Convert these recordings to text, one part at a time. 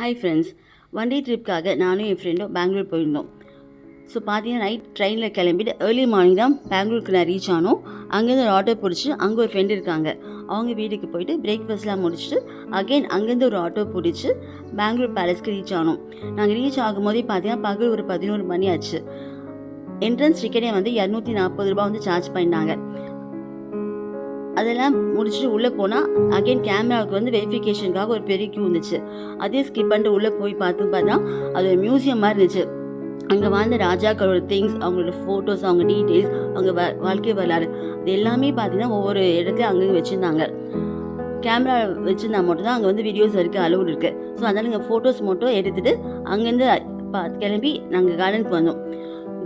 Hi friends, one day ட்ரிப்காக நானும் என் ஃப்ரெண்டும் பெங்களூர் போயிருந்தோம். ஸோ பார்த்தீங்கன்னா நைட் ட்ரெயினில் கிளம்பிட்டு ஏர்லி மார்னிங் தான் பெங்களூருக்கு நான் ரீச் ஆனோம். அங்கேருந்து ஒரு ஆட்டோ பிடிச்சி அங்கே ஒரு ஃப்ரெண்டு இருக்காங்க, அவங்க வீட்டுக்கு போயிட்டு பிரேக்ஃபாஸ்ட்லாம் முடிச்சுட்டு அகெயின் அங்கேருந்து ஒரு ஆட்டோ பிடிச்சி பெங்களூர் பேலஸ்க்கு ரீச் ஆனோம். நாங்கள் ரீச் ஆகும்போதே பார்த்தீங்கன்னா பகல் ஒரு 11 மணி ஆச்சு. என்ட்ரன்ஸ் டிக்கெட்டே வந்து 240 ரூபா வந்து சார்ஜ் பண்ணிட்டாங்க. அதெல்லாம் முடிச்சுட்டு உள்ளே போனால் அகெயின் கேமராவுக்கு வந்து வெரிஃபிகேஷனுக்காக ஒரு பெரிய கியூ இருந்துச்சு. அதே ஸ்கிப் பண்ணிட்டு உள்ளே போய் பார்த்தா அது ஒரு மியூசியம் மாதிரி இருந்துச்சு. அங்கே வாழ்ந்த ராஜாக்களோட திங்ஸ், அவங்களோட ஃபோட்டோஸ், அவங்க டீட்டெயில்ஸ், அவங்க வாழ்க்கை வரலாறு, அது எல்லாமே பார்த்தீங்கன்னா ஒவ்வொரு இடத்துலையும் அங்கங்கே வச்சுருந்தாங்க. கேமரா வச்சுருந்தா மட்டும்தான் அங்கே வந்து வீடியோஸ் வரைக்கும் அலோடு இருக்குது. ஸோ அதனால் இங்கே ஃபோட்டோஸ் மட்டும் எடுத்துகிட்டு அங்கேருந்து கிளம்பி நாங்கள் கார்டனுக்கு வந்தோம்.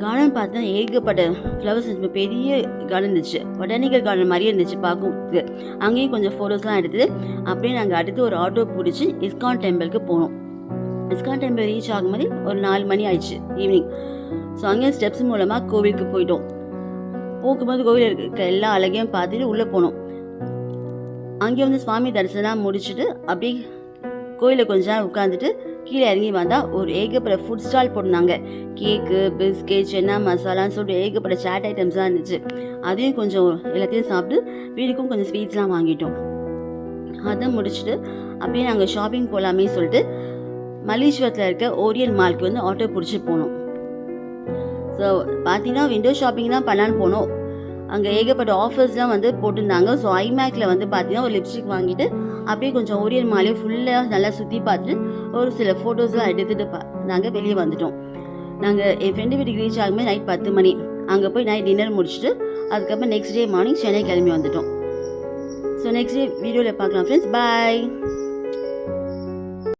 கார்டன் பார்த்தா ஏகப்பட்ட ஃப்ளவர்ஸ் இருந்துச்சு, பெரிய கார்டன் இருந்துச்சு, பொட்டானிக்கல் கார்டன் மாதிரியே இருந்துச்சு பார்க்க. அங்கேயும் கொஞ்சம் ஃபோட்டோஸ்லாம் எடுத்துட்டு அப்படியே நாங்கள் அடுத்து ஒரு ஆட்டோ பிடிச்சி இஸ்கான் டெம்பிளுக்கு போனோம். இஸ்கான் டெம்பிள் ரீச் ஆகும்போது ஒரு 4 மணி ஆயிடுச்சு ஈவினிங். ஸோ அங்கேயும் ஸ்டெப்ஸ் மூலமாக கோவிலுக்கு போயிட்டோம். போகும்போது கோவில் இருக்க எல்லா அழகையும் பார்த்துட்டு உள்ளே போனோம். அங்கே வந்து சுவாமி தரிசனம் முடிச்சுட்டு அப்படியே கோயிலில் கொஞ்ச நேரம் உட்காந்துட்டு கீழே இறங்கி வந்தால் ஒரு ஏகப்பட்ட ஃபுட் ஸ்டால் போட்டிருந்தாங்க. கேக்கு, பிஸ்கெட், சென்னா மசாலான்னு சொல்லிட்டு ஏகப்பட்ட சாட் ஐட்டம்ஸ்லாம் இருந்துச்சு. அதையும் கொஞ்சம் எல்லாத்தையும் சாப்பிட்டு வீட்டுக்கும் கொஞ்சம் ஸ்வீட்ஸ்லாம் வாங்கிட்டோம். அதை முடிச்சுட்டு அப்படியே நாங்கள் ஷாப்பிங் போகலாமே சொல்லிட்டு மல்லீஸ்வரத்தில் இருக்க ஓரியன் மால்க்கு வந்து ஆட்டோ பிடிச்சி போனோம். ஸோ பார்த்தீங்கன்னா விண்டோ ஷாப்பிங் தான் பண்ணலான்னு போனோம். அங்கே ஏகப்பட்ட ஆஃபர்ஸ்லாம் வந்து போட்டிருந்தாங்க. ஸோ ஐமேக்கில் வந்து பார்த்தீங்கன்னா ஒரு லிப்ஸ்டிக் வாங்கிட்டு அப்படியே கொஞ்சம் ஓரியன் மாலே ஃபுல்லாக நல்லா சுற்றி பார்த்துட்டு ஒரு சில ஃபோட்டோஸ்லாம் எடுத்துகிட்டு நாங்கள் வெளியே வந்துட்டோம். நாங்கள் என் ஃப்ரெண்டு வீட்டுக்கு ரீச் ஆகும்போது நைட் 10 மணி. அங்கே போய் நைட் டின்னர் முடிச்சுட்டு அதுக்கப்புறம் நெக்ஸ்ட் டே மார்னிங் சென்னை கிளம்பி வந்துட்டோம். ஸோ நெக்ஸ்ட் டே வீடியோவில் பார்க்கலாம் ஃப்ரெண்ட்ஸ். பாய்.